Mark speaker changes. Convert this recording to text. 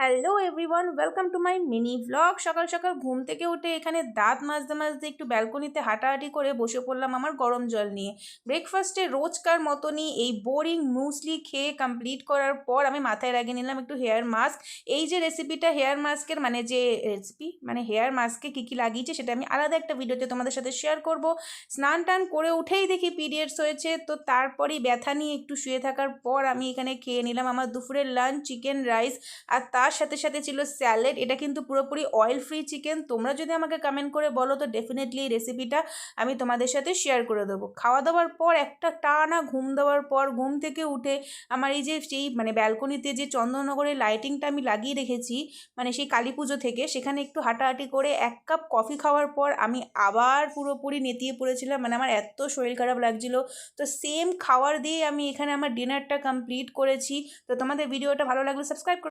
Speaker 1: Hello everyone, welcome to my mini vlog. সকাল সকাল ঘুম থেকে উঠে এখানে দাঁত মাজতে মাজতে একটু ব্যালকনিতে হাঁটাহাঁটি করে বসে পড়লাম আমার গরম জল নিয়ে। ব্রেকফাস্টে রোজকার মতনই এই বোরিং মুসলি খেয়ে কমপ্লিট করার পর আমি মাথায় লাগিয়ে নিলাম একটু হেয়ার মাস্ক। এই যে রেসিপিটা হেয়ার মাস্কের মানে হেয়ার মাস্কে কী কী লাগিয়েছে সেটা আমি আলাদা একটা ভিডিওতে তোমাদের সাথে শেয়ার করব। স্নান টান করে উঠেই দেখি পিরিয়ডস হয়েছে, তো তারপরেই ব্যথা নিয়ে একটু শুয়ে থাকার পর আমি এখানে খেয়ে নিলাম আমার দুপুরের লাঞ্চ, চিকেন রাইস, আর তার সাথে সাথে ছিল স্যালাড। এটা কিন্তু পুরোপুরি অয়েল ফ্রি চিকেন। তোমরা যদি আমাকে কমেন্ট করে বলো তো ডেফিনেটলি এই রেসিপিটা আমি তোমাদের সাথে শেয়ার করে দেবো। খাওয়া দাওয়ার পর একটা টানা ঘুম দেওয়ার পর ঘুম থেকে উঠে আমার এই যে সেই ব্যালকনিতে যে চন্দননগরের লাইটিংটা আমি লাগিয়ে রেখেছি, সেই কালী পুজো থেকে, সেখানে একটু হাঁটাহাঁটি করে 1 কাপ কফি খাওয়ার পর আমি আবার পুরোপুরি নেতিয়ে পড়েছিলাম। আমার এত শরীর খারাপ লাগছিল। তো সেম খাওয়ার দিয়ে আমি এখানে আমার ডিনারটা কমপ্লিট করেছি। তো তোমাদের ভিডিওটা ভালো লাগলে সাবস্ক্রাইব